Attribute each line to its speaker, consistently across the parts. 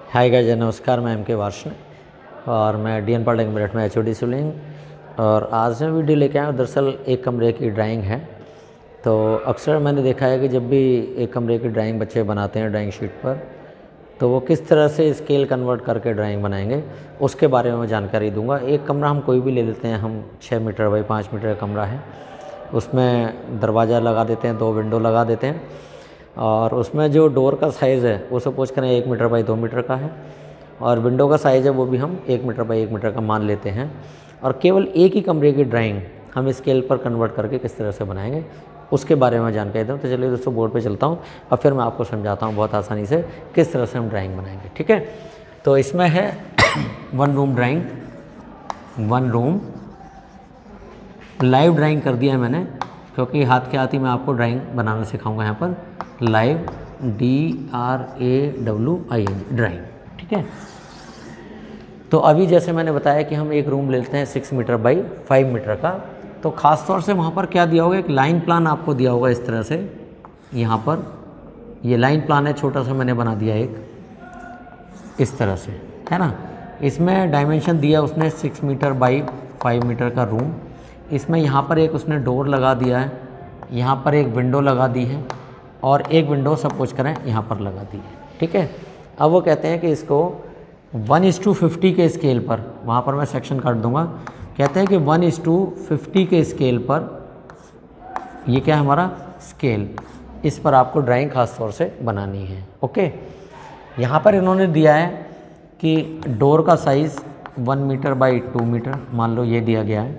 Speaker 1: Hi guys, नमस्कार। मैं MK. वार्ष्ण और मैं डी.एन. पॉलिटेक्निक मेरठ में एच.ओ.डी. सिविलिंग। और आज मैं वीडियो लेके आया हूँ। दरअसल एक कमरे की ड्राइंग है। तो अक्सर मैंने देखा है कि जब भी एक कमरे की ड्राइंग बच्चे बनाते हैं ड्राइंग शीट पर, तो वो किस तरह से स्केल कन्वर्ट करके ड्राइंग बनाएंगे उसके बारे में मैं जानकारी दूंगा। एक कमरा हम कोई भी ले लेते हैं, हम 6 मीटर बाई 5 मीटर का कमरा है, उसमें दरवाज़ा लगा देते हैं, 2 विंडो लगा देते हैं, और उसमें जो डोर का साइज़ है वो सपोज करें 1 मीटर बाई 2 मीटर का है, और विंडो का साइज़ है वो भी हम 1 मीटर बाई 1 मीटर का मान लेते हैं। और केवल एक ही कमरे की ड्राइंग हम स्केल पर कन्वर्ट करके किस तरह से बनाएंगे उसके बारे में जानकारी दूँ। तो चलिए दोस्तों, बोर्ड पे चलता हूँ और फिर मैं आपको समझाता हूँ बहुत आसानी से किस तरह से हम ड्राइंग बनाएंगे। ठीक है, तो इसमें है 1 room drawing, 1 room live drawing कर दिया है मैंने, क्योंकि हाथ के हाथ ही मैं आपको ड्राइंग बनाना सिखाऊंगा। यहाँ पर लाइव DRAWING ड्राइंग। ठीक है, तो अभी जैसे मैंने बताया कि हम एक रूम लेते हैं 6 मीटर बाई 5 मीटर का, तो ख़ास तौर से वहाँ पर क्या दिया होगा, एक लाइन प्लान आपको दिया होगा इस तरह से। यहाँ पर ये लाइन प्लान है, छोटा सा मैंने बना दिया एक इस तरह से, है ना। इसमें डायमेंशन दिया उसने 6 मीटर बाई 5 मीटर का रूम। इसमें यहाँ पर एक उसने डोर लगा दिया है, यहाँ पर एक विंडो लगा दी है, और एक विंडो सपोज करें यहाँ पर लगा दी है। ठीक है, अब वो कहते हैं कि इसको 1:50 के स्केल पर, वहाँ पर मैं सेक्शन काट दूंगा, कहते हैं कि 1:50 के स्केल पर, ये क्या है हमारा स्केल, इस पर आपको ड्राइंग खास तौर से बनानी है। ओके, यहाँ पर इन्होंने दिया है कि डोर का साइज़ 1 मीटर बाई 2 मीटर मान लो ये दिया गया है,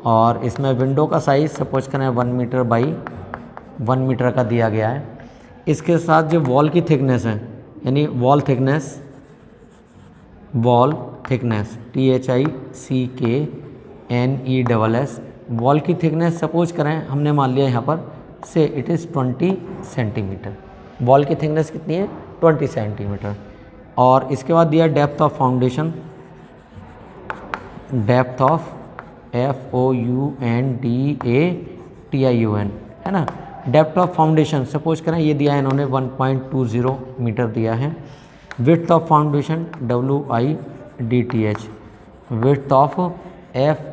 Speaker 1: और इसमें विंडो का साइज़ सपोज करें 1 मीटर बाई 1 मीटर का दिया गया है। इसके साथ जो वॉल की थिकनेस है, यानी वॉल थिकनेस THICKNESS, वॉल की थिकनेस सपोज करें हमने मान लिया यहाँ पर से इट इज़ 20 सेंटीमीटर। वॉल की थिकनेस कितनी है? 20 सेंटीमीटर। और इसके बाद दिया depth of foundation, depth of FOUNDATION, है ना। डेप्थ ऑफ फाउंडेशन सपोज करें ये दिया है इन्होंने 1.20 मीटर दिया है। Width of foundation WIDTH, width of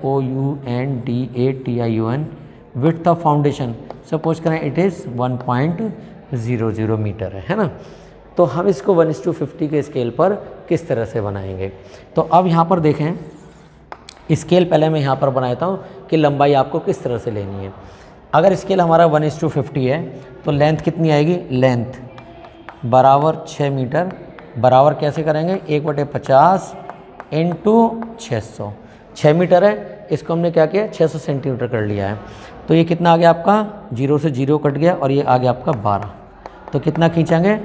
Speaker 1: FOUNDATION, width of foundation suppose करें इट इज़ 1.00 मीटर है ना। तो हम इसको 1:50 के स्केल पर किस तरह से बनाएंगे। तो अब यहाँ पर देखें, स्केल पहले मैं यहाँ पर बनाता हूँ कि लंबाई आपको किस तरह से लेनी है। अगर स्केल हमारा 1:50 है तो लेंथ कितनी आएगी? लेंथ बराबर 6 मीटर, बराबर कैसे करेंगे? 1/50 इंटू 600। 6 मीटर है, इसको हमने क्या किया 600 सेंटीमीटर कर लिया है। तो ये कितना आ गया आपका? 0 से 0 कट गया और ये आ गया आपका 12। तो कितना खींचेंगे?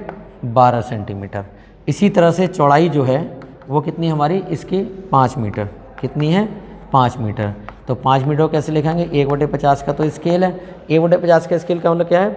Speaker 1: 12 सेंटीमीटर। इसी तरह से चौड़ाई जो है वो कितनी हमारी इसकी 5 मीटर। कितनी है? 5 मीटर। तो 5 मीटर कैसे लिखेंगे? 1/50 का तो स्केल है। 1/50 का स्केल का मतलब क्या है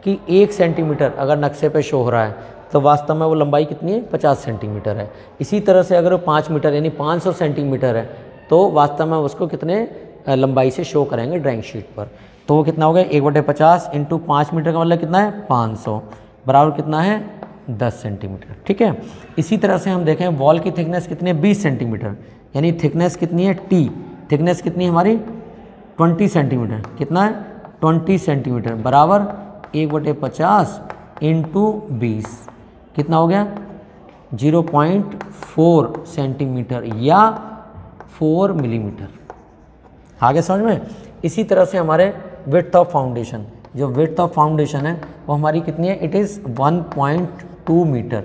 Speaker 1: कि 1 सेंटीमीटर अगर नक्शे पे शो हो रहा है तो वास्तव में वो लंबाई कितनी है? 50 सेंटीमीटर है। इसी तरह से अगर वो 5 मीटर यानी 500 सेंटीमीटर है तो वास्तव में उसको कितने लंबाई से शो करेंगे ड्राइंग शीट पर। तो वो कितना हो गया? 1/50 इंटू 5 मीटर का मतलब कितना है? 500, बराबर कितना है? 10 सेंटीमीटर। ठीक है, इसी तरह से हम देखें वॉल की थिकनेस कितनी है? 20 सेंटीमीटर, यानी थिकनेस कितनी है? T थिकनेस कितनी है हमारी? 20 सेंटीमीटर। कितना है? 20 सेंटीमीटर, बराबर 1/50 इंटू 20, कितना हो गया? 0.4 सेंटीमीटर या 4 मिलीमीटर। आगे समझ में? इसी तरह से हमारे विड्थ ऑफ फाउंडेशन, जो विड्थ ऑफ फाउंडेशन है वो हमारी कितनी है? It is 1.2 metre.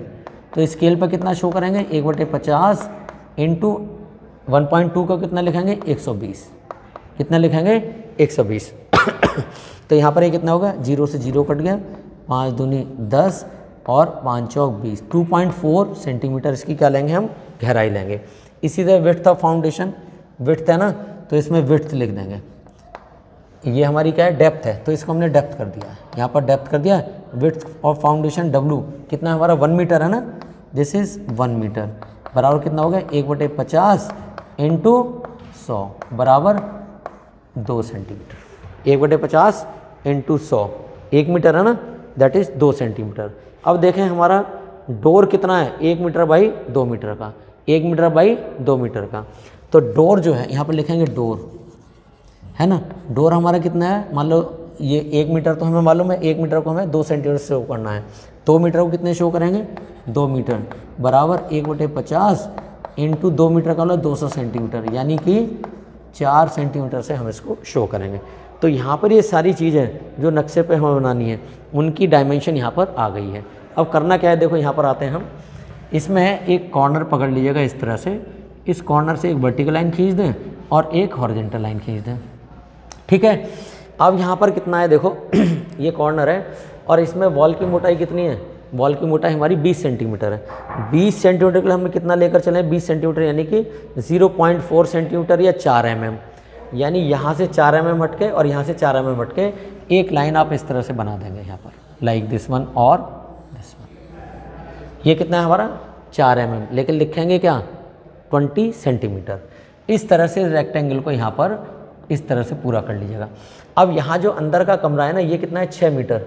Speaker 1: तो स्केल पर कितना शो करेंगे? 1/50 इंटू 1.2 को कितना लिखेंगे? 120। कितना लिखेंगे? 120। तो यहाँ पर ये कितना होगा? 0 से 0 कट गया, 5 दूनी 10 और 5 चौक 20। 2.4 सेंटीमीटर इसकी क्या लेंगे हम? गहराई लेंगे। इसी तरह विड्थ ऑफ फाउंडेशन, विड्थ है ना, तो इसमें विड्थ लिख देंगे। ये हमारी क्या है? डेप्थ है, तो इसको हमने डेप्थ कर दिया है, यहाँ पर डेप्थ कर दिया। विड्थ ऑफ फाउंडेशन W कितना हमारा? 1 मीटर है ना, दिस इज़ 1 मीटर, बराबर कितना हो गया? 1/50 इंटू 100, बराबर 2 सेंटीमीटर। 1/50 इंटू 100, 1 मीटर है ना, दैट इज़ 2 सेंटीमीटर। अब देखें हमारा डोर कितना है 1 मीटर बाई 2 मीटर का, 1 मीटर बाई 2 मीटर का। तो डोर जो है यहाँ पर लिखेंगे डोर, है ना। डोर हमारा कितना है, मान लो ये 1 मीटर तो हमें मालूम है, 1 मीटर को हमें 2 सेंटीमीटर शो करना है, 2 मीटर को कितने शो करेंगे 2 मीटर बराबर 1/50 इंटू 2 मीटर का मतलब 200 सेंटीमीटर, यानी कि 4 सेंटीमीटर से हम इसको शो करेंगे। तो यहाँ पर ये सारी चीज़ें जो नक्शे पे हमें बनानी है उनकी डायमेंशन यहाँ पर आ गई है। अब करना क्या है, देखो यहाँ पर आते हैं हम, इसमें एक कॉर्नर पकड़ लीजिएगा इस तरह से, इस कॉर्नर से एक वर्टिकल लाइन खींच दें और एक हॉरिजॉन्टल लाइन खींच दें, ठीक है। अब यहाँ पर कितना है देखो ये कॉर्नर है और इसमें वॉल की मोटाई कितनी है, वॉल की मोटाई हमारी 20 सेंटीमीटर है। 20 सेंटीमीटर के लिए हमें कितना लेकर चलें, 20 सेंटीमीटर यानी कि 0.4 सेंटीमीटर या 4 mm, यानी यहाँ से 4 mm हटके और यहाँ से 4 mm हटके एक लाइन आप इस तरह से बना देंगे यहाँ पर, लाइक दिस वन और दिस वन। ये कितना है हमारा 4 mm, लेकिन लिखेंगे क्या 20 सेंटीमीटर। इस तरह से रेक्टेंगल को यहाँ पर इस तरह से पूरा कर लीजिएगा। अब यहाँ जो अंदर का कमरा है ना, ये कितना है 6 मीटर,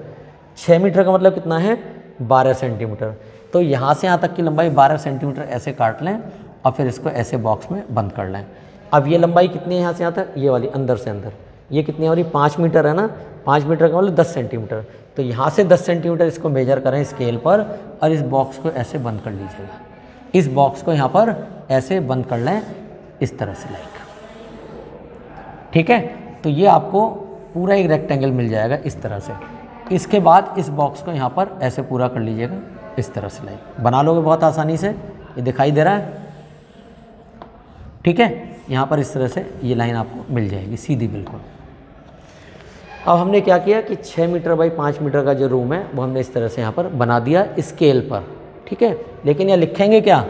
Speaker 1: 6 मीटर का मतलब कितना है 12 सेंटीमीटर। तो यहाँ से यहाँ तक की लंबाई 12 सेंटीमीटर ऐसे काट लें और फिर इसको ऐसे बॉक्स में बंद कर लें। अब ये लंबाई कितनी है यहाँ से यहाँ तक, ये वाली अंदर से अंदर, ये कितनी है वाली 5 मीटर है ना, 5 मीटर का मतलब 10 सेंटीमीटर। तो यहाँ से 10 सेंटीमीटर इसको मेजर करें स्केल पर और इस बॉक्स को ऐसे बंद कर लीजिएगा। इस बॉक्स को यहाँ पर ऐसे बंद कर लें इस तरह से, लाइक, ठीक है। तो ये आपको पूरा एक रेक्टेंगल मिल जाएगा इस तरह से। इसके बाद इस बॉक्स को यहाँ पर ऐसे पूरा कर लीजिएगा इस तरह से, लाइक बना लोगे बहुत आसानी से। ये दिखाई दे रहा है, ठीक है। यहाँ पर इस तरह से ये लाइन आपको मिल जाएगी सीधी बिल्कुल। अब हमने क्या किया कि 6 मीटर बाई 5 मीटर का जो रूम है वो हमने इस तरह से यहाँ पर बना दिया स्केल पर, ठीक है। लेकिन यहाँ लिखेंगे क्या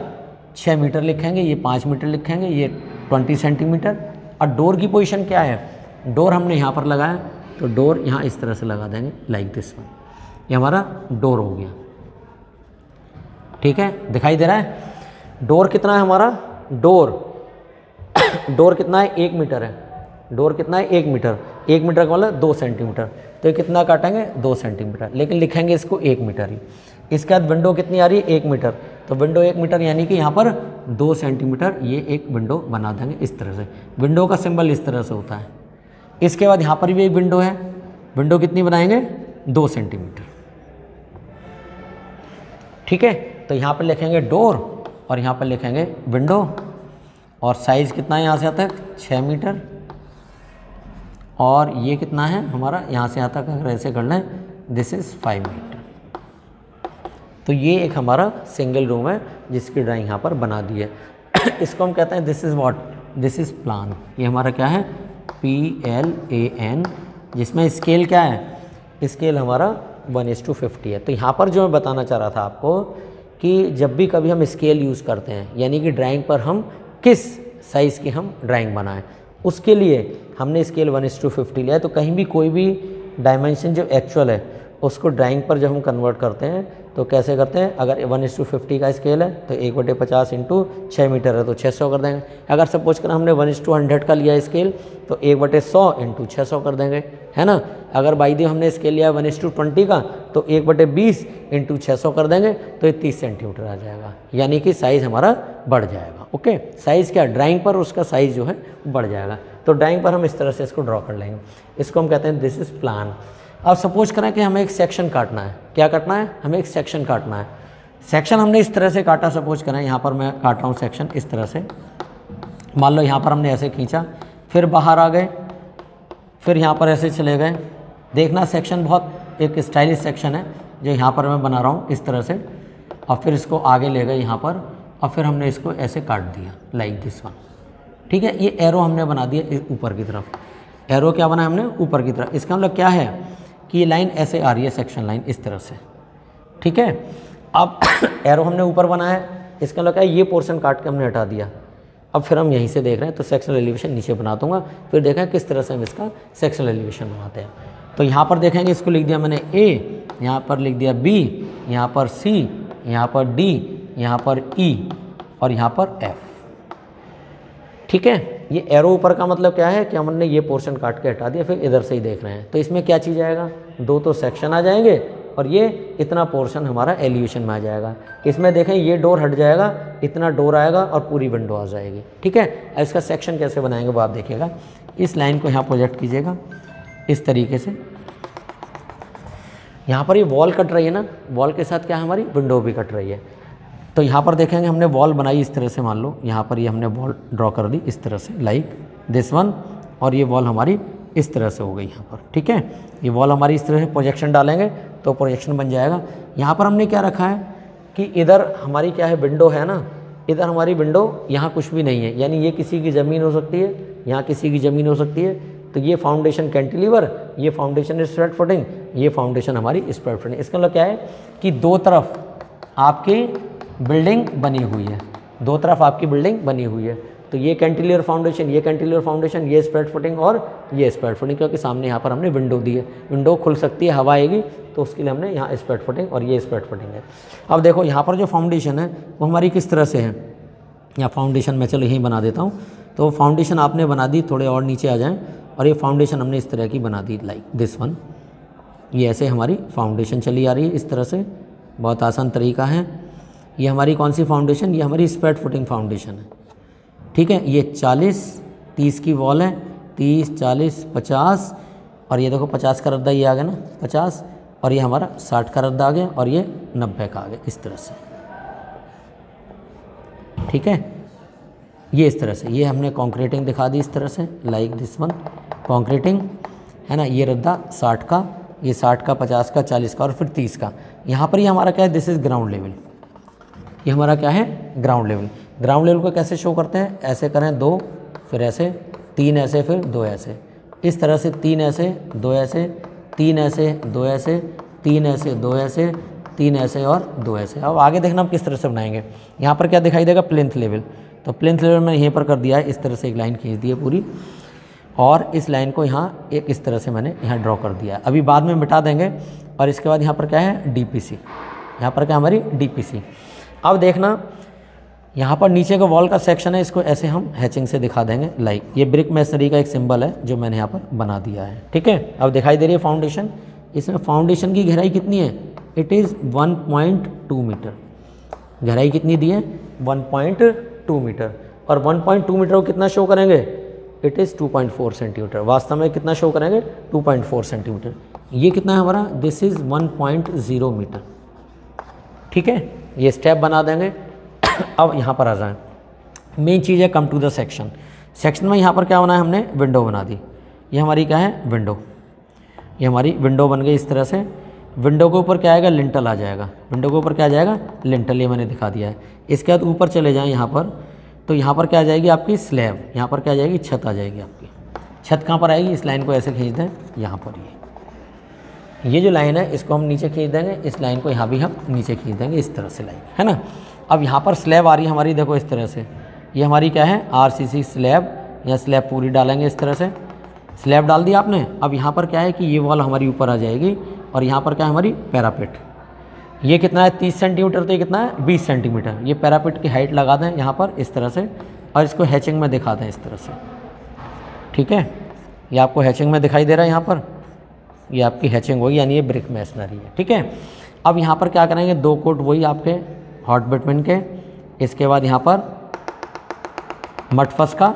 Speaker 1: 6 मीटर लिखेंगे, ये 5 मीटर लिखेंगे, ये 20 सेंटीमीटर। और डोर की पोजीशन क्या है, डोर हमने यहाँ पर लगाया तो डोर यहाँ इस तरह से लगा देंगे लाइक दिस वन, ये हमारा डोर हो गया, ठीक है। दिखाई दे रहा है डोर कितना है हमारा, डोर कितना है 1 मीटर है, डोर कितना है 1 मीटर, 1 मीटर का मतलब 2 सेंटीमीटर। तो ये कितना काटेंगे 2 सेंटीमीटर, लेकिन लिखेंगे इसको 1 मीटर ही। इसके बाद विंडो कितनी आ रही है 1 मीटर, तो विंडो 1 मीटर यानी कि यहाँ पर 2 सेंटीमीटर ये एक विंडो बना देंगे इस तरह से। विंडो का सिंबल इस तरह से होता है। इसके बाद यहाँ पर भी एक विंडो है, विंडो कितनी बनाएंगे 2 सेंटीमीटर, ठीक है। तो यहाँ पर लिखेंगे डोर और यहाँ पर लिखेंगे विंडो और साइज़ कितना है यहाँ से आता है 6 मीटर और ये कितना है हमारा यहाँ से यहाँ तक अगर ऐसे कर लें दिस इज़ 5 मीटर। तो ये एक हमारा सिंगल रूम है जिसकी ड्राइंग यहाँ पर बना दी है। इसको हम कहते हैं this is what, this is plan. ये हमारा क्या है PLAN, जिसमें स्केल क्या है, स्केल हमारा 1:50 है। तो यहाँ पर जो मैं बताना चाह रहा था आपको कि जब भी कभी हम स्केल यूज़ करते हैं यानी कि ड्राइंग पर हम किस साइज़ की हम ड्राइंग बनाएं, उसके लिए हमने स्केल 1:50 लिया है। तो कहीं भी कोई भी डायमेंशन जो एक्चुअल है उसको ड्राइंग पर जब हम कन्वर्ट करते हैं तो कैसे करते हैं, अगर 1:50 का स्केल है तो 1/50 इंटू 6 मीटर है तो 600 कर देंगे। अगर सपोज कर हमने 1:100 का लिया स्केल तो 1/100 इंटू 600 कर देंगे, है ना। अगर बाई दी हमने स्केल लिया 1:20 का तो 1/20 इंटू 600 कर देंगे तो ये 30 सेंटीमीटर आ जाएगा, यानी कि साइज़ हमारा बढ़ जाएगा। ओके, साइज़ क्या, ड्राइंग पर उसका साइज़ जो है बढ़ जाएगा। तो ड्राइंग पर हम इस तरह से इसको ड्रॉ कर लेंगे। इसको हम कहते हैं दिस इज़ प्लान। अब सपोज करें कि हमें एक सेक्शन काटना है, क्या काटना है, हमें एक सेक्शन काटना है। सेक्शन हमने इस तरह से काटा, सपोज करें यहाँ पर मैं काट रहा हूँ सेक्शन इस तरह से। मान लो यहाँ पर हमने ऐसे खींचा, फिर बाहर आ गए, फिर यहाँ पर ऐसे चले गए। देखना सेक्शन बहुत एक स्टाइलिश सेक्शन है जो यहाँ पर मैं बना रहा हूँ इस तरह से, और फिर इसको आगे ले गए यहाँ पर और फिर हमने इसको ऐसे काट दिया लाइक दिस वन, ठीक है। ये एरो हमने बना दिया ऊपर की तरफ। एरो क्या बना हमने ऊपर की तरफ, इसका मतलब क्या है कि ये लाइन ऐसे आ रही है सेक्शन लाइन इस तरह से, ठीक है। अब एरो हमने ऊपर बनाया, इसका मतलब क्या है, ये पोर्शन काट के हमने हटा दिया। अब फिर हम यहीं से देख रहे हैं तो सेक्शनल एलिवेशन नीचे बना दूंगा, फिर देखें किस तरह से हम इसका सेक्शनल एलिवेशन बनाते हैं। तो यहाँ पर देखेंगे, इसको लिख दिया मैंने A, यहाँ पर लिख दिया B, यहाँ पर C, यहाँ पर D, यहाँ पर E और यहाँ पर F, ठीक है। ये एरो ऊपर का मतलब क्या है कि हमने ये पोर्शन काट के हटा दिया, फिर इधर से ही देख रहे हैं। तो इसमें क्या चीज़ आएगा, दो तो सेक्शन आ जाएंगे और ये इतना पोर्शन हमारा एलिवेशन में आ जाएगा। इसमें देखें ये डोर हट जाएगा, इतना डोर आएगा और पूरी विंडो आ जाएगी। ठीक है, इसका सेक्शन कैसे बनाएंगे वो आप देखिएगा। इस लाइन को यहाँ प्रोजेक्ट कीजिएगा इस तरीके से। यहाँ पर ये वॉल कट रही है ना, वॉल के साथ क्या है हमारी विंडो भी कट रही है। तो यहाँ पर देखेंगे हमने वॉल बनाई इस तरह से, मान लो यहाँ पर ये हमने वॉल ड्रॉ कर दी इस तरह से, लाइक दिस वन, और ये वॉल हमारी इस तरह से हो गई यहाँ पर। ठीक है, ये वॉल हमारी इस तरह से प्रोजेक्शन डालेंगे तो प्रोजेक्शन बन जाएगा। यहाँ पर हमने क्या रखा है कि इधर हमारी क्या है विंडो है ना, इधर हमारी विंडो, यहाँ कुछ भी नहीं है, यानी ये किसी की ज़मीन हो सकती है, यहाँ किसी की ज़मीन हो सकती है। तो ये फाउंडेशन कैंटिलीवर, ये फाउंडेशन स्प्रेड फुटिंग, ये फाउंडेशन हमारी स्प्रेड फुटिंग। इसका मतलब क्या है कि दो तरफ आपकी बिल्डिंग बनी हुई है, दो तरफ आपकी बिल्डिंग बनी हुई है। तो ये कैंटिलीवर फाउंडेशन, ये कैंटिलीवर फाउंडेशन, ये स्प्रेड फुटिंग और ये स्प्रेड फुटिंग, क्योंकि सामने यहाँ पर हमने विंडो दी है, विंडो खुल सकती है, हवा आएगी, तो उसके लिए हमने यहाँ स्प्रेड फुटिंग और ये स्प्रेड फुटिंग है। अब देखो यहाँ पर जो फाउंडेशन है वो हमारी किस तरह से है, या फाउंडेशन मैं चलो यहीं बना देता हूँ। तो फाउंडेशन आपने बना दी, थोड़े और नीचे आ जाएँ, और ये फाउंडेशन हमने इस तरह की बना दी, लाइक दिस वन। ये ऐसे हमारी फाउंडेशन चली आ रही है इस तरह से, बहुत आसान तरीका है। ये हमारी कौन सी फाउंडेशन, ये हमारी स्प्रेड फुटिंग फाउंडेशन है। ठीक है, ये 40-30 की वॉल है, 30, 40, 50, और ये देखो 50 का रद्दा ये आ गया ना 50, और ये हमारा 60 का रद्दा आ गया, और ये 90 का आ गया इस तरह से। ठीक है, ये इस तरह से, ये हमने कॉन्क्रीटिंग दिखा दी इस तरह से, लाइक दिस वन कॉन्क्रीटिंग है ना। ये रद्दा 60 का, ये 60 का, 50 का, 40 का और फिर 30 का। यहाँ पर ये हमारा क्या है, दिस इज़ ग्राउंड लेवल, ये हमारा क्या है ग्राउंड लेवल। ग्राउंड लेवल को कैसे शो करते हैं, ऐसे करें 2, फिर ऐसे 3 ऐसे, फिर 2 ऐसे, इस तरह से 3 ऐसे 2 ऐसे, 3 ऐसे 2 ऐसे, 3 ऐसे 2 ऐसे, 3 ऐसे और 2 ऐसे। अब आगे देखना हम किस तरह से बनाएंगे। यहाँ पर क्या दिखाई देगा, प्लिंथ लेवल। तो प्लिंथ लेवल मैंने यहीं पर कर दिया है, इस तरह से एक लाइन खींच दी है पूरी, और इस लाइन को यहाँ एक इस तरह से मैंने यहाँ ड्रॉ कर दिया है। अभी बाद में मिटा देंगे। और इसके बाद यहाँ पर क्या है, डीपीसी, यहाँ पर क्या हमारी डीपीसी। अब देखना यहाँ पर नीचे का वॉल का सेक्शन है, इसको ऐसे हम हैचिंग से दिखा देंगे, लाइक ये ब्रिक मैसनरी का एक सिंबल है जो मैंने यहाँ पर बना दिया है। ठीक है, अब दिखाई दे रही है फाउंडेशन। इसमें फाउंडेशन की गहराई कितनी है, इट इज़ 1.2 मीटर। गहराई कितनी दी है, 1.2 मीटर। और 1.2 मीटर को कितना शो करेंगे, इट इज़ 2.4 सेंटीमीटर। वास्तव में कितना शो करेंगे, 2.4 सेंटीमीटर। ये कितना है हमारा, दिस इज़ 1.0 मीटर। ठीक है, ये स्टेप बना देंगे। अब यहाँ पर आ जाएं, मेन चीज़ है come to the section. Section में यहाँ पर क्या बना है हमने, विंडो बना दी। ये हमारी क्या है, विंडो, ये हमारी विंडो बन गई इस तरह से। विंडो के ऊपर क्या आएगा, लिंटल आ जाएगा। विंडो के ऊपर क्या आ जाएगा, लिंटल, ये मैंने दिखा दिया है। इसके बाद ऊपर चले जाएँ यहाँ पर, तो यहाँ पर क्या आ जाएगी आपकी स्लैब, यहाँ पर क्या आ जाएगी, छत आ जाएगी आपकी। छत कहाँ पर आएगी, इस लाइन को ऐसे खींच दें, यहाँ पर ये जो लाइन है इसको हम नीचे खींच देंगे, इस लाइन को यहाँ भी हम नीचे खींच देंगे, इस तरह से लाइन है ना। अब यहाँ पर स्लैब आ रही है हमारी, देखो इस तरह से, ये हमारी क्या है, आरसीसी स्लैब, या स्लैब पूरी डालेंगे इस तरह से। स्लैब डाल दिया आपने। अब यहाँ पर क्या है कि ये वॉल हमारी ऊपर आ जाएगी, और यहाँ पर क्या है हमारी पैरापेट। ये कितना है, 30 सेंटीमीटर, तो ये कितना है 20 सेंटीमीटर। ये पैरापेट की हाइट लगा दें यहाँ पर इस तरह से, और इसको हैचिंग में दिखा दें इस तरह से। ठीक है, ये आपको हैचिंग में दिखाई दे रहा है यहाँ पर, ये आपकी हैचिंग होगी, यानी ये ब्रिक मैसनरी है। ठीक है, अब यहाँ पर क्या करेंगे, 2 कोट वही आपके हॉट बिटुमेन के। इसके बाद यहाँ पर मटफस का,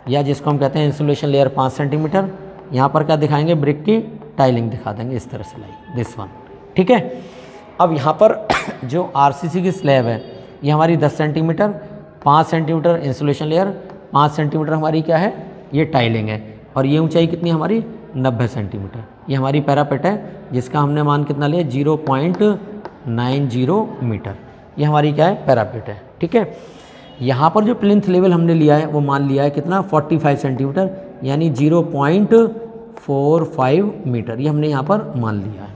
Speaker 1: या जिसको हम कहते हैं इंसुलेशन लेयर 5 सेंटीमीटर। यहाँ पर क्या दिखाएंगे, ब्रिक की टाइलिंग दिखा देंगे इस तरह से, लाइक दिस वन। ठीक है, अब यहाँ पर जो आरसीसी की स्लैब है ये हमारी 10 centimetre, 5 centimetre insulation layer, 5 centimetre हमारी क्या है, ये टाइलिंग है। और ये ऊंचाई कितनी हमारी, 90 सेंटीमीटर। ये हमारी पैरापेट है, जिसका हमने मान कितना लिया, 0.90 मीटर। ये हमारी क्या है, पैरापेट है। ठीक है, यहाँ पर जो प्लिंथ लेवल हमने लिया है वो मान लिया है कितना, 45 सेंटीमीटर, यानी 0.45 मीटर। ये हमने यहाँ पर मान लिया है,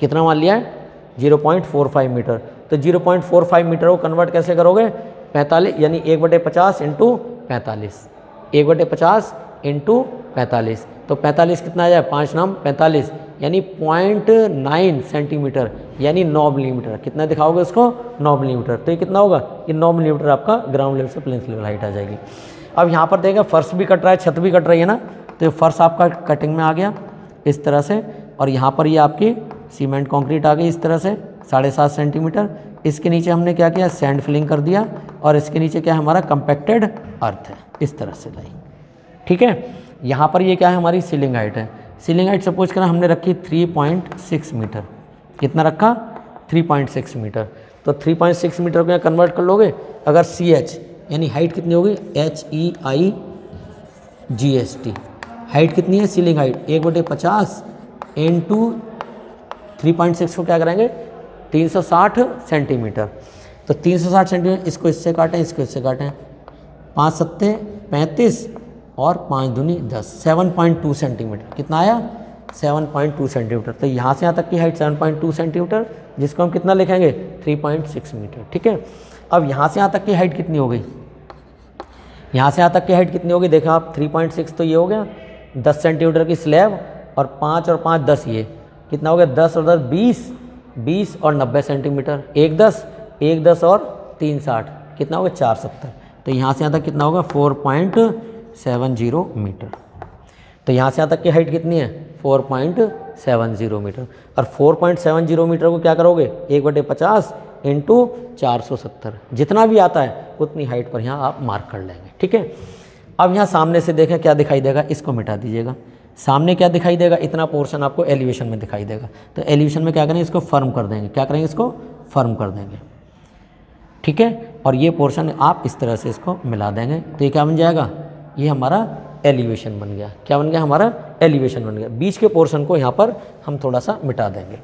Speaker 1: कितना मान लिया है, 0.45 मीटर। तो 0.45 मीटर को कन्वर्ट कैसे करोगे, 45, यानी 1/50 इंटू 45, 1/50 इंटू 45। तो 45 कितना आ जाए, 5 नाम 45, यानी 0.9 सेंटीमीटर, यानी 9 मिलीमीटर। कितना दिखाओगे उसको, 9 मिलीमीटर। तो ये कितना होगा, ये 9 मिलीमीटर आपका ग्राउंड लेवल से प्लिंथ लेवल हाइट आ जाएगी। अब यहाँ पर देखेगा फर्श भी कट रहा है, छत भी कट रही है ना, तो ये फर्श आपका कटिंग में आ गया इस तरह से। और यहाँ पर ये आपकी सीमेंट कंक्रीट आ गई इस तरह से 7.5 सेंटीमीटर। इसके नीचे हमने क्या किया, सैंड फिलिंग कर दिया, और इसके नीचे क्या है हमारा कंपैक्टेड अर्थ है इस तरह से लाई। ठीक है, यहाँ पर ये क्या है हमारी सीलिंग हाइट है। सीलिंग हाइट सपोज करें हमने रखी 3.6 मीटर। कितना रखा, 3.6 मीटर। तो 3.6 मीटर को यहाँ कन्वर्ट कर लोगे, अगर CH यानी हाइट कितनी होगी, HEIGST, हाइट कितनी है सीलिंग हाइट 1/50 इंटू 3.6 को क्या करेंगे 360 सेंटीमीटर। तो 360 सेंटीमीटर, इसको इससे काटें, इसको इससे काटें, 5 सत्ते 35 और 5 दूनी 10, 7.2 सेंटीमीटर। कितना आया, 7.2 सेंटीमीटर। तो यहाँ से यहाँ तक की हाइट 7.2 सेंटीमीटर, जिसको हम कितना लिखेंगे 3.6 मीटर। ठीक है, अब यहाँ से यहाँ तक की हाइट कितनी हो गई, यहाँ से यहाँ तक की हाइट कितनी होगी, देखा आप 3.6 तो ये हो गया 10 सेंटीमीटर की स्लैब, और 5 और 5 10, ये कितना हो गया 10 और 10 20, 20 और 90 सेंटीमीटर, 1 10, 1 10 और 3 60, कितना होगा 470। तो यहाँ से यहाँ तक कितना होगा 4.70 मीटर। तो यहाँ से यहाँ तक की हाइट कितनी है 4.70 मीटर। और 4.70 मीटर को क्या करोगे 1/50 इंटू 470, जितना भी आता है उतनी हाइट पर यहाँ आप मार्क कर लेंगे। ठीक है, अब यहाँ सामने से देखें क्या दिखाई देगा, इसको मिटा दीजिएगा। सामने क्या दिखाई देगा, इतना पोर्शन आपको एलिवेशन में दिखाई देगा। तो एलिवेशन में क्या करेंगे, इसको फर्म कर देंगे। क्या करेंगे, इसको फर्म कर देंगे। ठीक है, और ये पोर्शन आप इस तरह से इसको मिला देंगे, तो ये क्या बन जाएगा, ये हमारा एलिवेशन बन गया। क्या बन गया, हमारा एलिवेशन बन गया। बीच के पोर्शन को यहाँ पर हम थोड़ा सा मिटा देंगे।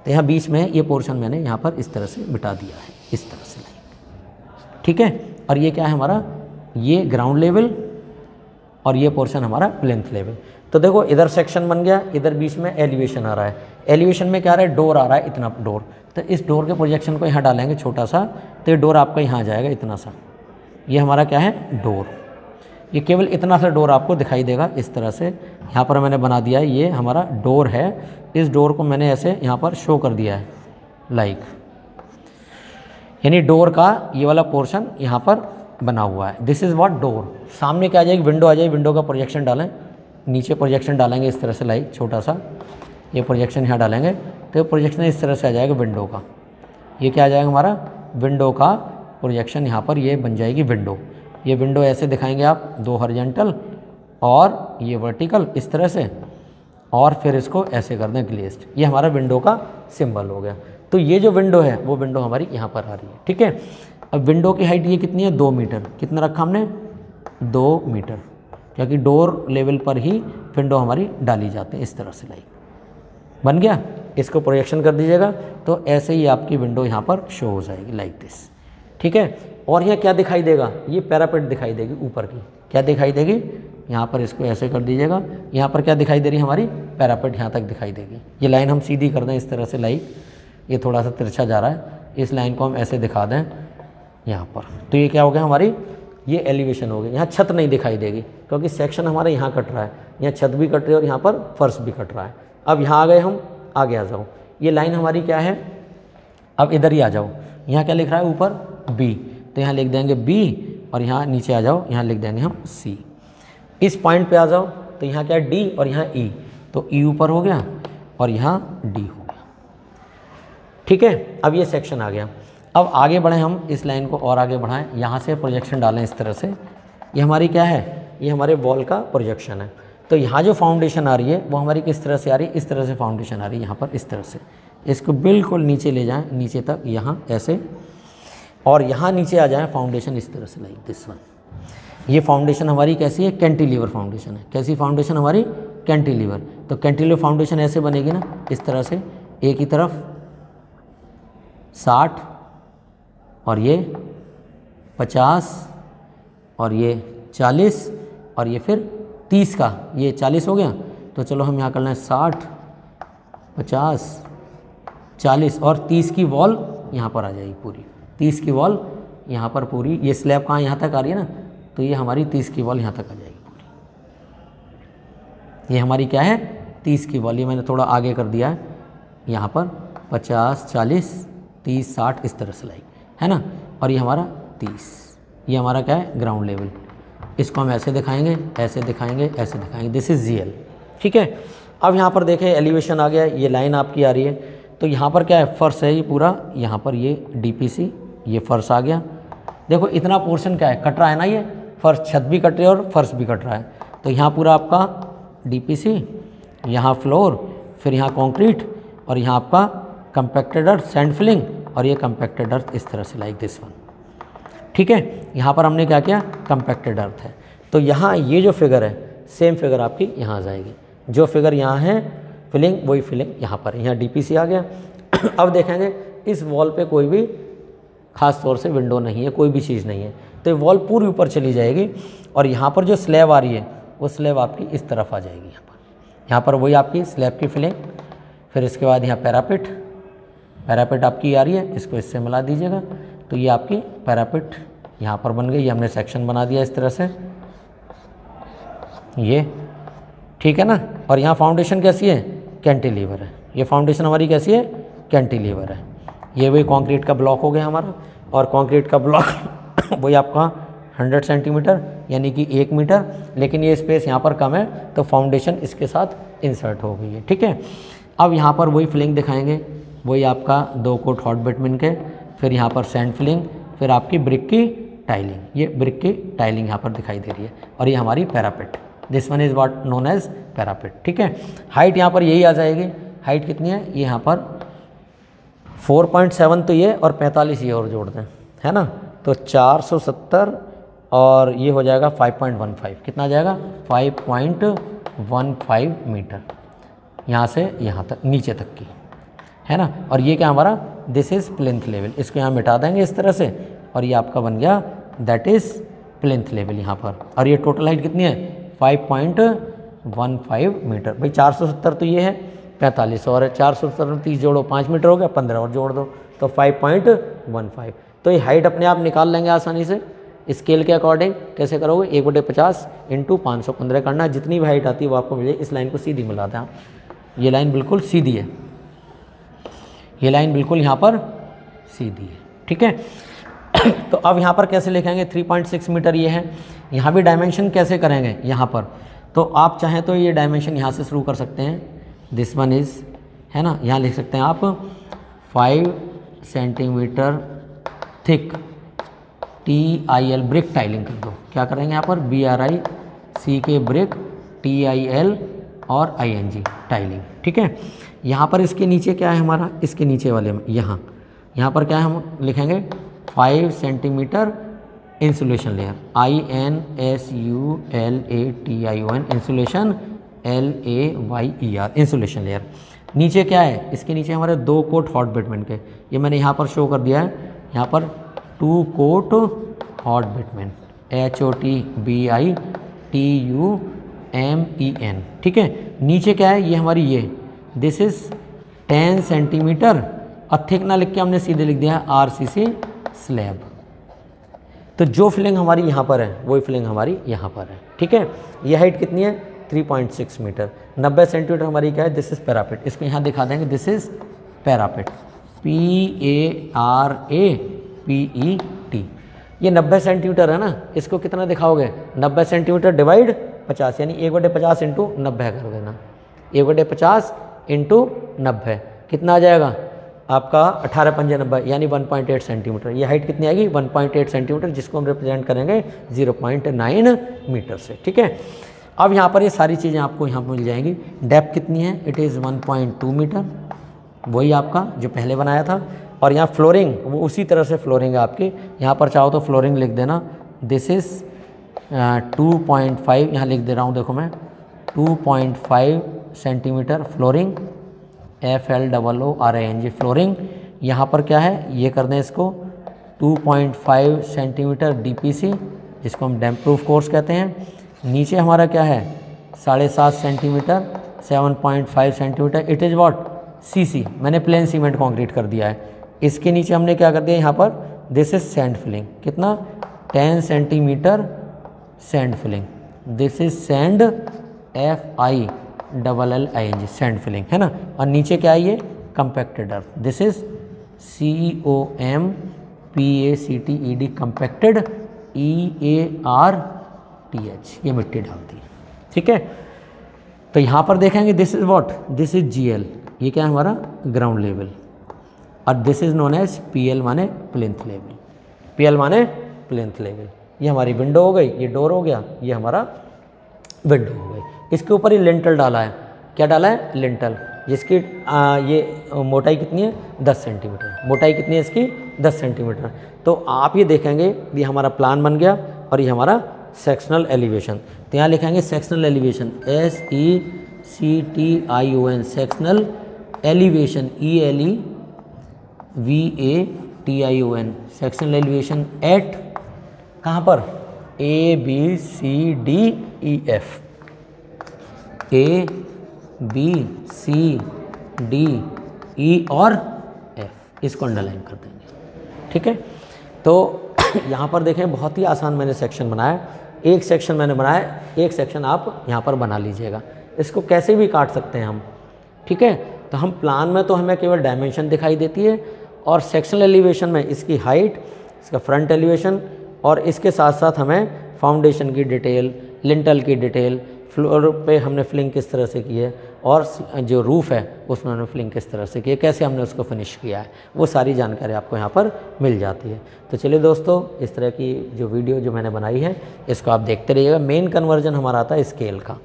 Speaker 1: तो यहाँ बीच में ये पोर्शन मैंने यहाँ पर इस तरह से मिटा दिया है, इस तरह से। ठीक है, और ये क्या है हमारा, ये ग्राउंड लेवल, और ये पोर्शन हमारा प्लिंथ लेवल। तो देखो इधर सेक्शन बन गया, इधर बीच में एलिवेशन आ रहा है। एलिवेशन में क्या आ रहा है, डोर आ रहा है, इतना डोर। तो इस डोर के प्रोजेक्शन को यहाँ डालेंगे छोटा सा, तो ये डोर आपका यहाँ आ जाएगा इतना सा। ये हमारा क्या है, डोर। ये केवल इतना सा डोर आपको दिखाई देगा इस तरह से। यहाँ पर मैंने बना दिया है, ये हमारा डोर है। इस डोर को मैंने ऐसे यहाँ पर शो कर दिया है, लाइक, यानी डोर का ये वाला पोर्शन यहाँ पर बना हुआ है। This is what door. सामने क्या आ जाएगी, विंडो आ जाएगी। विंडो का प्रोजेक्शन डालें, नीचे प्रोजेक्शन डालेंगे इस तरह से, लाइक छोटा सा ये प्रोजेक्शन यहाँ डालेंगे, तो प्रोजेक्शन इस तरह से आ जाएगा विंडो का। ये क्या आ जाएगा हमारा, विंडो का प्रोजेक्शन यहाँ पर ये बन जाएगी विंडो। ये विंडो ऐसे दिखाएंगे आप, 2 हॉरिजॉन्टल और ये वर्टिकल इस तरह से, और फिर इसको ऐसे कर दें ग्लेज्ड। ये हमारा विंडो का सिंबल हो गया। तो ये जो विंडो है वो विंडो हमारी यहाँ पर आ रही है। ठीक है, अब विंडो की हाइट ये कितनी है, 2 मीटर। कितना रखा हमने, 2 मीटर, क्योंकि डोर लेवल पर ही विंडो हमारी डाली जाती है इस तरह से। लाइक बन गया, इसको प्रोजेक्शन कर दीजिएगा, तो ऐसे ही आपकी विंडो यहाँ पर शो हो जाएगी लाइक दिस। ठीक है, और यहाँ क्या दिखाई देगा, ये पैरापेट दिखाई देगी ऊपर की। क्या दिखाई देगी, यहाँ पर इसको ऐसे कर दीजिएगा। यहाँ पर क्या दिखाई दे रही है हमारी, पैरापेट यहाँ तक दिखाई देगी। ये लाइन हम सीधी कर दें इस तरह से, लाइक ये थोड़ा सा तिरछा जा रहा है, इस लाइन को हम ऐसे दिखा दें यहाँ पर। तो ये क्या हो गया हमारी, ये एलिवेशन हो गई। यहाँ छत नहीं दिखाई देगी, क्योंकि सेक्शन हमारा यहाँ कट रहा है, यहाँ छत भी कट रही है और यहाँ पर फर्श भी कट रहा है। अब यहाँ आ गए हम, आगे आ जाओ। ये लाइन हमारी क्या है, अब इधर ही आ जाओ। यहाँ क्या लिख रहा है ऊपर, बी, तो यहाँ लिख देंगे बी, और यहाँ नीचे आ जाओ, यहाँ लिख देंगे हम सी। इस पॉइंट पे आ जाओ, तो यहाँ क्या डी और यहाँ ई, तो ई ऊपर हो गया और यहाँ डी हो गया। ठीक है, अब ये सेक्शन आ गया। अब आगे बढ़ें हम, इस लाइन को और आगे बढ़ाएं, यहाँ से प्रोजेक्शन डालें इस तरह से। ये हमारी क्या है, ये हमारे वॉल का प्रोजेक्शन है। तो यहाँ जो फाउंडेशन आ रही है वो हमारी किस तरह से आ रही है, इस तरह से फाउंडेशन आ रही है यहाँ पर इस तरह से। इसको बिल्कुल नीचे ले जाएं, नीचे तक यहाँ ऐसे, और यहाँ नीचे आ जाए फाउंडेशन इस तरह से, लाइक दिस वन। ये फाउंडेशन हमारी कैसी है, कैंटिलीवर फाउंडेशन है। कैसी फाउंडेशन हमारी, कैंटिलीवर। तो कैंटिलीवर फाउंडेशन ऐसे बनेगी ना, इस तरह से, एक ही तरफ 60 और ये 50 और ये 40 और ये फिर 30 का, ये 40 हो गया। तो चलो हम यहाँ कर लें 60, 50, 40 और 30 की वॉल यहाँ पर आ जाएगी पूरी। 30 की वॉल यहाँ पर पूरी, ये स्लैब कहाँ यहाँ तक आ रही है ना, तो ये हमारी 30 की वॉल यहाँ तक आ जाएगी पूरी। ये हमारी क्या है, 30 की वॉल। ये मैंने थोड़ा आगे कर दिया है यहाँ पर, 50, 40, 30, 60 इस तरह से, लाइक है ना। और ये हमारा 30, ये हमारा क्या है, ग्राउंड लेवल। इसको हम ऐसे दिखाएंगे, ऐसे दिखाएंगे, ऐसे दिखाएंगे। This is GL. ठीक है, अब यहाँ पर देखें एलिवेशन आ गया, ये लाइन आपकी आ रही है, तो यहाँ पर क्या है, फर्श है ये पूरा, यहाँ पर ये डीपीसी, ये फर्श आ गया। देखो इतना पोर्शन क्या है, कट रहा है ना, ये फर्श, छत भी कट रही है और फर्श भी कट रहा है। तो यहाँ पूरा आपका डीपीसी, यहाँ फ्लोर, फिर यहाँ कंक्रीट, और यहाँ आपका कंपैक्टेड अर्थ, सैंड फिलिंग, और ये कंपैक्टेड अर्थ इस तरह से, लाइक दिस वन। ठीक है, यहाँ पर हमने क्या किया, कंपैक्टेड अर्थ है। तो यहाँ ये जो फिगर है, सेम फिगर आपकी यहाँ आ जाएगी। जो फिगर यहाँ है फिलिंग, वही फिलिंग यहाँ पर है। यहाँ डीपीसी आ गया। अब देखेंगे इस वॉल पे कोई भी खास तौर से विंडो नहीं है, कोई भी चीज़ नहीं है, तो ये वॉल पूरी ऊपर चली जाएगी, और यहाँ पर जो स्लैब आ रही है वो स्लैब आपकी इस तरफ आ जाएगी। यहाँ पर वही आपकी स्लैब की फिलिंग। फिर इसके बाद यहाँ पैरापेट आपकी आ रही है, इसको इससे मिला दीजिएगा, तो ये आपकी पैरापेट यहाँ पर बन गई। ये हमने सेक्शन बना दिया इस तरह से, ये ठीक है ना। और यहाँ फाउंडेशन कैसी है, कैंटिलीवर है। ये फाउंडेशन हमारी कैसी है, कैंटिलीवर है। ये वही कंक्रीट का ब्लॉक हो गया हमारा, और कंक्रीट का ब्लॉक वही आपका 100 सेंटीमीटर यानी कि 1 मीटर, लेकिन ये स्पेस यहाँ पर कम है, तो फाउंडेशन इसके साथ इंसर्ट हो गई है। ठीक है, अब यहाँ पर वही फिलिंग दिखाएंगे, वही आपका 2 कोट हॉट बिटुमेन के, फिर यहाँ पर सैंड फिलिंग, फिर आपकी ब्रिक की टाइलिंग। ये ब्रिक की टाइलिंग यहाँ पर दिखाई दे रही है, और ये हमारी parapet, this one is what known as parapet. ठीक है, हाइट यहाँ पर यही आ जाएगी। हाइट कितनी है, ये यहाँ पर 4.7 तो ये, और 45 ये और जोड़ दें, है ना, तो 470, और ये हो जाएगा 5.15। कितना आ जाएगा, 5.15 मीटर, यहाँ से यहाँ तक, नीचे तक की, है ना। और ये क्या हमारा, दिस इज़ प्लिंथ लेवल। इसको यहाँ मिटा देंगे इस तरह से, और ये आपका बन गया दैट इज़ प्लिंथ लेवल यहाँ पर। और ये टोटल हाइट कितनी है, 5.15 मीटर। भाई 470 तो ये है, 45 और 470 में 30 जोड़ो, 5 मीटर हो गया, 15 और जोड़ दो, तो 5.15। तो ये हाइट अपने आप निकाल लेंगे आसानी से स्केल के अकॉर्डिंग। कैसे करोगे, 1/50 × 515 करना, जितनी भी हाइट आती है वो आपको मिले। इस लाइन को सीधी मिला दें आप, ये लाइन बिल्कुल सीधी है, ये लाइन बिल्कुल यहाँ पर सीधी है। ठीक है, तो अब यहाँ पर कैसे लिखेंगे, 3.6 मीटर ये है। यहाँ भी डायमेंशन कैसे करेंगे यहाँ पर, तो आप चाहें तो ये डायमेंशन यहाँ से शुरू कर सकते हैं, दिस वन इज़, है ना, यहाँ लिख सकते हैं आप 5 centimetre thick TIL brick tiling कर दो। क्या करेंगे यहाँ पर, BRICK ब्रिक TIL और ING टाइलिंग। ठीक है, यहाँ पर इसके नीचे क्या है हमारा, इसके नीचे वाले में यहाँ पर क्या है, हम लिखेंगे 5 centimetre insulation layer, INSULATION insulation LAYER insulation layer. नीचे क्या है, इसके नीचे हमारे 2 कोट हॉट बिटुमेन के, ये मैंने यहाँ पर शो कर दिया है, यहाँ पर 2 कोट हॉट बिटुमेन, HOTBITUMEN। ठीक है, नीचे क्या है, ये हमारी ये दिस इज़ 10 सेंटीमीटर, और थिक ना लिख के हमने सीधे लिख दिया है RCC स्लैब। तो जो फिलिंग हमारी यहाँ पर है वही फिलिंग हमारी यहाँ पर है। ठीक है, ये हाइट कितनी है, 3.6 मीटर। 90 सेंटीमीटर हमारी क्या है, दिस इज़ पैरापेट। इसको यहाँ दिखा देंगे, दिस इज़ पैरापेट, PARAPET। ये 90 सेंटीमीटर है ना, इसको कितना दिखाओगे, 90 सेंटीमीटर डिवाइड 50, यानी 1/50 × 90 कर देना, 1/50 × 90 कितना आ जाएगा आपका, 18 पंजे 90, यानी 1.8 सेंटीमीटर। ये हाइट कितनी आएगी, 1.8 सेंटीमीटर, जिसको हम रिप्रेजेंट करेंगे 0.9 मीटर से। ठीक है, अब यहाँ पर ये सारी चीज़ें आपको यहाँ पर मिल जाएंगी। डेप्थ कितनी है, इट इज़ 1.2 मीटर, वही आपका जो पहले बनाया था। और यहाँ फ्लोरिंग वो उसी तरह से फ्लोरिंग है आपकी, यहाँ पर चाहो तो फ्लोरिंग लिख देना, दिस इज़ 2.5, यहाँ लिख दे रहा हूँ, देखो मैं 2.5 सेंटीमीटर फ्लोरिंग, FLOORING फ्लोरिंग। यहाँ पर क्या है, ये कर दें इसको 2.5 सेंटीमीटर DPC, जिसको हम डैम्प प्रूफ कोर्स कहते हैं। नीचे हमारा क्या है, 7.5 centimetre, 7.5 centimetre, it is what CC, मैंने प्लेन सीमेंट कंक्रीट कर दिया है। इसके नीचे हमने क्या कर दिया यहाँ पर, दिस इज सैंड फिलिंग, कितना 10 centimetre sand filling, this is sand FILLING sand filling, है ना। और नीचे क्या है, ये compacted earth, this is COMPACTED compacted EARTH, ये मिट्टी डालती है। ठीक है, तो यहाँ पर देखेंगे this is what, this is GL, ये क्या है हमारा ग्राउंड लेवल, और this is known as PL माने प्लिंथ लेवल, PL माने प्लिंथ लेवल। ये हमारी विंडो हो गई, ये डोर हो गया, ये हमारा विंडो हो गई। इसके ऊपर ये लिंटल डाला है, क्या डाला है, लिंटल, जिसकी ये मोटाई कितनी है 10 सेंटीमीटर, मोटाई कितनी है इसकी 10 सेंटीमीटर। तो आप ये देखेंगे ये हमारा प्लान बन गया और ये हमारा सेक्शनल एलिवेशन। तो यहाँ लिखेंगे sectional elevation SECTION, sectional elevation ELEVATION, sectional elevation at कहाँ पर ABCDEF, ABCDE और F, इसको अंडरलाइन कर देंगे, ठीक है। तो यहाँ पर देखें बहुत ही आसान मैंने सेक्शन बनाया, एक सेक्शन मैंने बनाया, एक सेक्शन आप यहाँ पर बना लीजिएगा। इसको कैसे भी काट सकते हैं हम, ठीक है। तो हम प्लान में तो हमें केवल डायमेंशन दिखाई देती है, और सेक्शनल एलिवेशन में इसकी हाइट, इसका फ्रंट एलिवेशन, और इसके साथ साथ हमें फाउंडेशन की डिटेल, लिंटल की डिटेल, फ्लोर पे हमने फिलिंग किस तरह से की है, और जो रूफ़ है उसमें हमने फिलिंग किस तरह से की है, कैसे हमने उसको फिनिश किया है, वो सारी जानकारी आपको यहाँ पर मिल जाती है। तो चलिए दोस्तों, इस तरह की जो वीडियो जो मैंने बनाई है इसको आप देखते रहिएगा। मेन कन्वर्जन हमारा आता है स्केल का,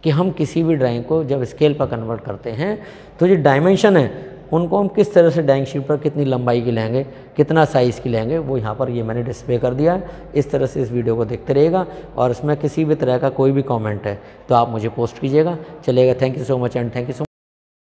Speaker 1: कि हम किसी भी ड्राइंग को जब स्केल पर कन्वर्ट करते हैं तो जो डायमेंशन है उनको हम किस तरह से ड्राइंग शीट पर कितनी लंबाई की लेंगे, कितना साइज़ की लेंगे, वो यहाँ पर ये मैंने डिस्प्ले कर दिया है। इस तरह से इस वीडियो को देखते रहिएगा, और इसमें किसी भी तरह का कोई भी कमेंट है तो आप मुझे पोस्ट कीजिएगा, चलेगा। Thank you so much and thank you so